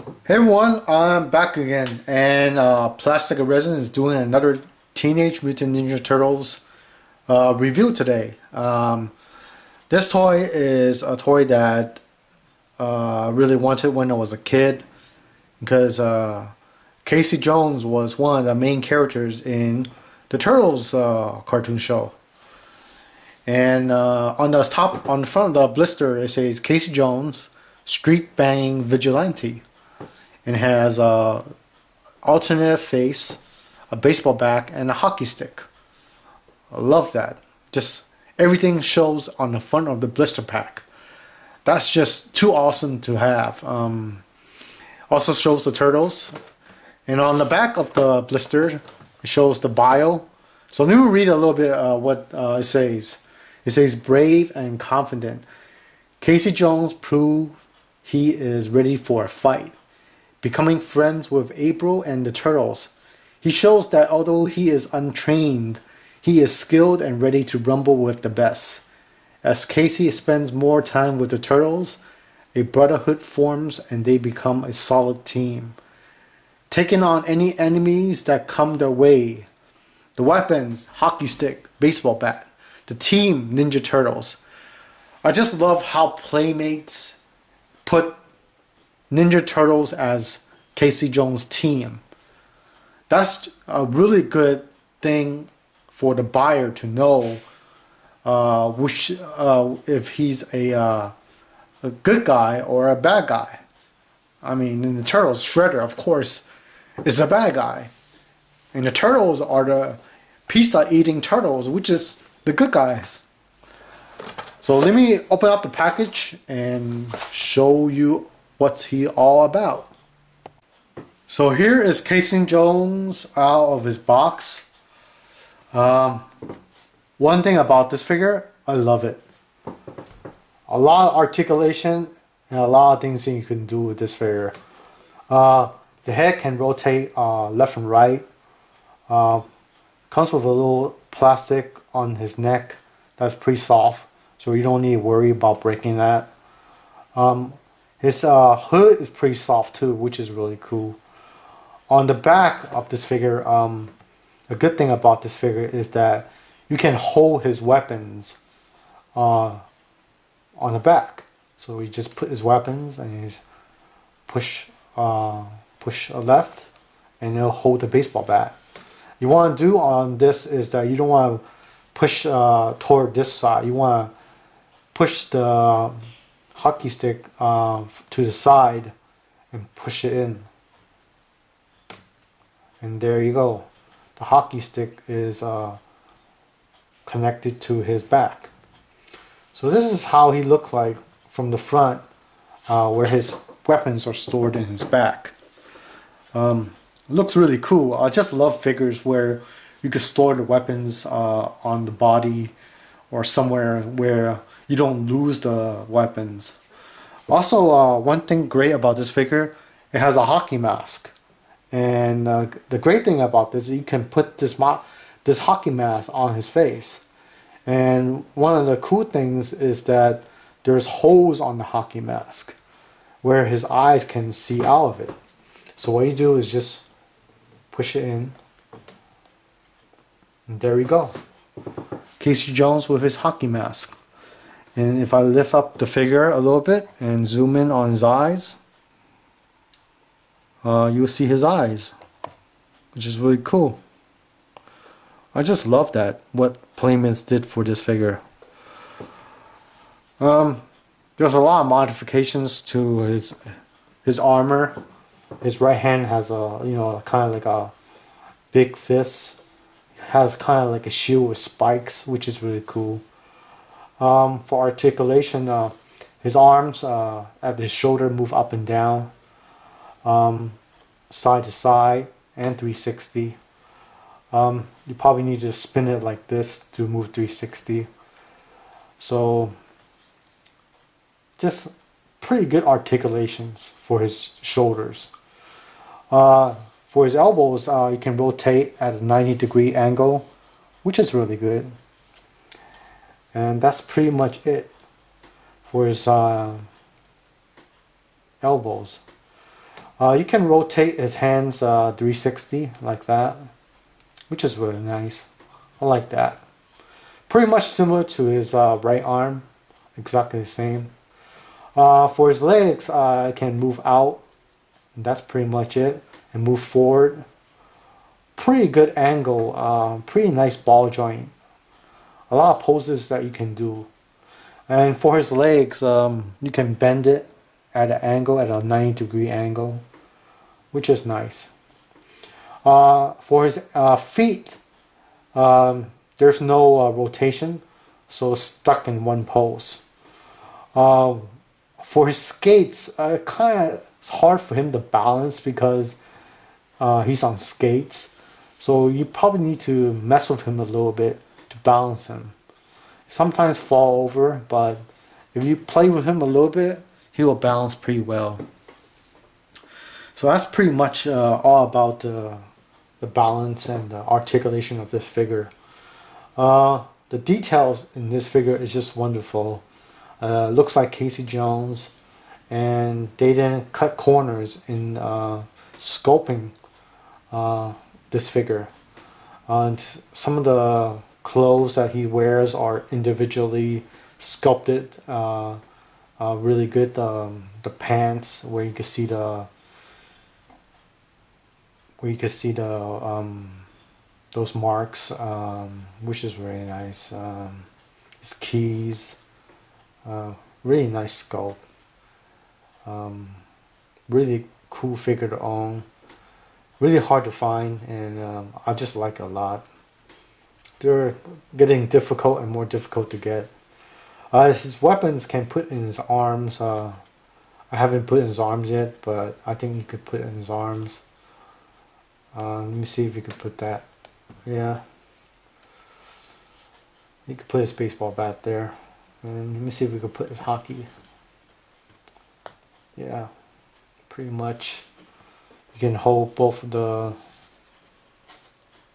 Hey everyone, I'm back again, and Plasticorresin is doing another Teenage Mutant Ninja Turtles review today. This toy is a toy that I really wanted when I was a kid because Casey Jones was one of the main characters in the Turtles cartoon show. And on the front of the blister, it says Casey Jones, Street Bang Vigilante. And has a alternate face, a baseball bat, and a hockey stick. I love that. Just everything shows on the front of the blister pack. That's just too awesome to have. Also shows the turtles, and on the back of the blister, it shows the bio. So let me read a little bit what it says. It says, "Brave and confident, Casey Jones proved he is ready for a fight. Becoming friends with April and the Turtles, he shows that although he is untrained, he is skilled and ready to rumble with the best. As Casey spends more time with the Turtles, a brotherhood forms and they become a solid team, taking on any enemies that come their way. The weapons, hockey stick, baseball bat, the team, Ninja Turtles." I just love how Playmates put Ninja Turtles as Casey Jones' team. That's a really good thing for the buyer to know if he's a good guy or a bad guy. I mean, in the Turtles, Shredder, of course, is the bad guy. And the Turtles are the pizza-eating turtles, which is the good guys. So let me open up the package and show you what's he all about. So here is Casey Jones out of his box. One thing about this figure, I love it. A lot of articulation and a lot of things that you can do with this figure. The head can rotate left and right. Comes with a little plastic on his neck that's pretty soft, so you don't need to worry about breaking that. His hood is pretty soft too, which is really cool. On the back of this figure, a good thing about this figure is that you can hold his weapons on the back. So he just put his weapons and you push a left, and it'll hold the baseball bat. You want to do on this is that you don't want to push toward this side. You want to push the hockey stick to the side and push it in. And there you go. The hockey stick is connected to his back. So this is how he looks like from the front, where his weapons are stored in his back. Looks really cool. I just love figures where you can store the weapons on the body or somewhere where you don't lose the weapons. Also, one thing great about this figure, it has a hockey mask. And the great thing about this, you can put this hockey mask on his face. And one of the cool things is that there's holes on the hockey mask where his eyes can see out of it. So what you do is just push it in. And there we go. Casey Jones with his hockey mask. And if I lift up the figure a little bit and zoom in on his eyes, you'll see his eyes, which is really cool. I just love that, what Playmates did for this figure. There's a lot of modifications to his armor. His right hand has a kind of like a big fist. Has kind of like a shield with spikes, which is really cool. For articulation, his arms at his shoulder move up and down, side to side, and 360. You probably need to spin it like this to move 360. So just pretty good articulations for his shoulders. For his elbows, you can rotate at a 90-degree angle, which is really good. And that's pretty much it for his elbows. You can rotate his hands 360 like that, which is really nice. I like that. Pretty much similar to his right arm, exactly the same. For his legs, I can move out. That's pretty much it. And move forward. Pretty good angle. Pretty nice ball joint. A lot of poses that you can do. And for his legs, you can bend it at an angle, at a 90-degree angle, which is nice. For his feet, there's no rotation, so it's stuck in one pose. For his skates, it's hard for him to balance because he's on skates. So you probably need to mess with him a little bit to balance him. Sometimes fall over, but if you play with him a little bit, he will balance pretty well. So that's pretty much all about the balance and the articulation of this figure. The details in this figure is just wonderful. Looks like Casey Jones, and they didn't cut corners in sculpting this figure. And some of the clothes that he wears are individually sculpted. Really good. The pants, where you can see those marks, which is really nice. His keys, really nice sculpt. Really cool figure to own. Really hard to find, and I just like it a lot. They're getting difficult and more difficult to get. His weapons can put in his arms. I haven't put in his arms yet, but I think you could put in his arms. Let me see if you could put that. Yeah. You could put his baseball bat there. And let me see if we could put his hockey. Yeah. Pretty much. You can hold both of the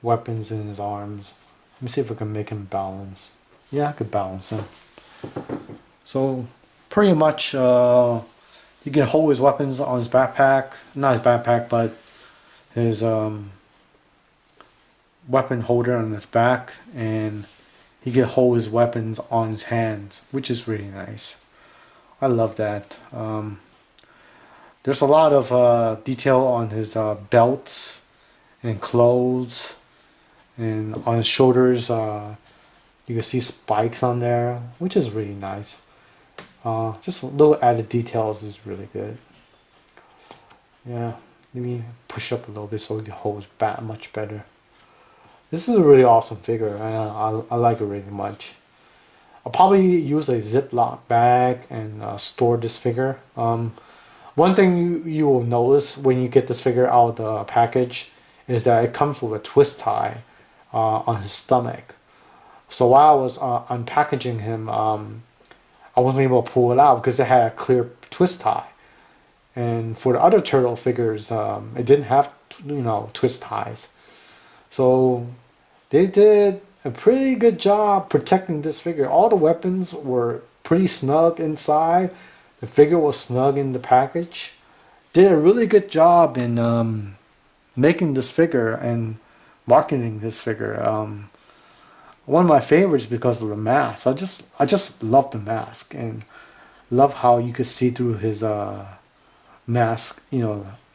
weapons in his arms. Let me see if I can make him balance. Yeah, I could balance him. So pretty much you can hold his weapons on his backpack. Not his backpack, but his weapon holder on his back, and he can hold his weapons on his hands, which is really nice. I love that. There's a lot of detail on his belts and clothes, and on his shoulders you can see spikes on there, which is really nice. Just little added details is really good. Yeah, let me push up a little bit so he can hold his bat much better. This is a really awesome figure. I like it really much. I'll probably use a Ziploc bag and store this figure. One thing you will notice when you get this figure out of the package is that it comes with a twist tie on his stomach. So while I was unpackaging him, I wasn't able to pull it out because it had a clear twist tie. And for the other turtle figures, it didn't have, twist ties. So they did a pretty good job protecting this figure. All the weapons were pretty snug inside. The figure was snug in the package. Did a really good job in making this figure and marketing this figure. One of my favorites because of the mask. I just love the mask and love how you could see through his mask.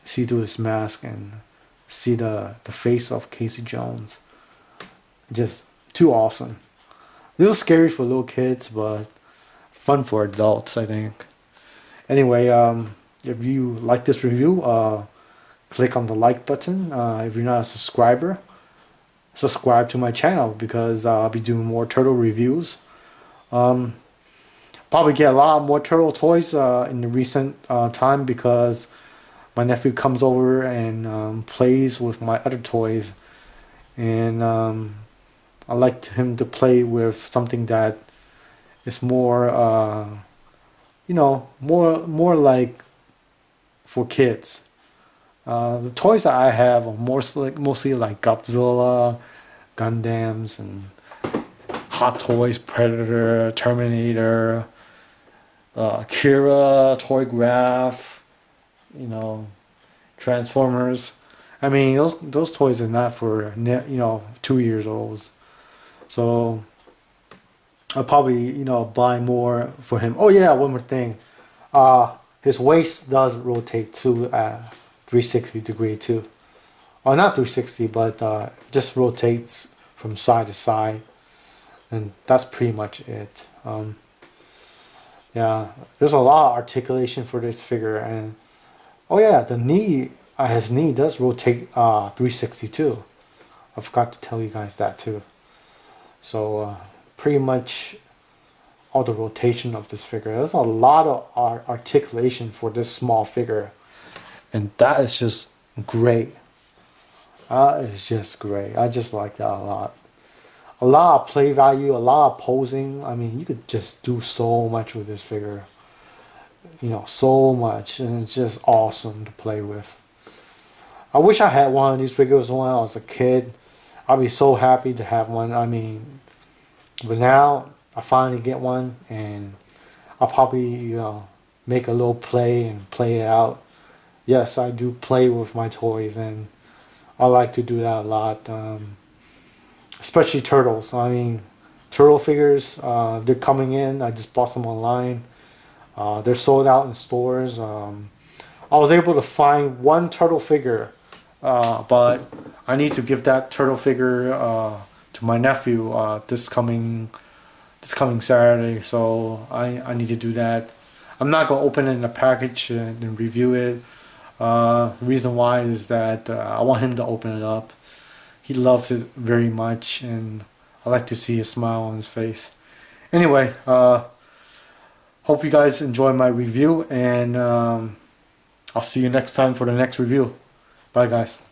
See through his mask and see the face of Casey Jones. Just too awesome. A little scary for little kids, but fun for adults, I think. Anyway, if you like this review, click on the like button. If you're not a subscriber, subscribe to my channel because I'll be doing more turtle reviews. Probably get a lot more turtle toys in the recent time because my nephew comes over and plays with my other toys, and I like him to play with something that is more more like for kids. The toys that I have are mostly like Godzilla, Gundams, and Hot Toys, Predator, Terminator, Kira, Toy Graph, Transformers. I mean, those toys are not for 2 years old. So I'll probably buy more for him. Oh yeah, one more thing. His waist does rotate to 360 degree too. Or not 360, but just rotates from side to side, and that's pretty much it. Yeah, there's a lot of articulation for this figure, and oh yeah, the knee, his knee does rotate 360 too. I forgot to tell you guys that too. So pretty much all the rotation of this figure. There's a lot of articulation for this small figure, and that is just great. It's just great. I just like that a lot. A lot of play value, a lot of posing. I mean, you could just do so much with this figure. So much, and it's just awesome to play with. I wish I had one of these figures when I was a kid. I'd be so happy to have one. I mean, but now I finally get one, and I'll probably make a little play and play it out. Yes, I do play with my toys, and I like to do that a lot. Especially turtles. I mean, turtle figures, they're coming in. I just bought some online. They're sold out in stores. I was able to find one turtle figure, but I need to give that turtle figure to my nephew this coming Saturday. So I need to do that. I'm not gonna open it in a package and review it. The reason why is that I want him to open it up. He loves it very much, and I like to see a smile on his face. Anyway, hope you guys enjoy my review, and I'll see you next time for the next review. Bye guys.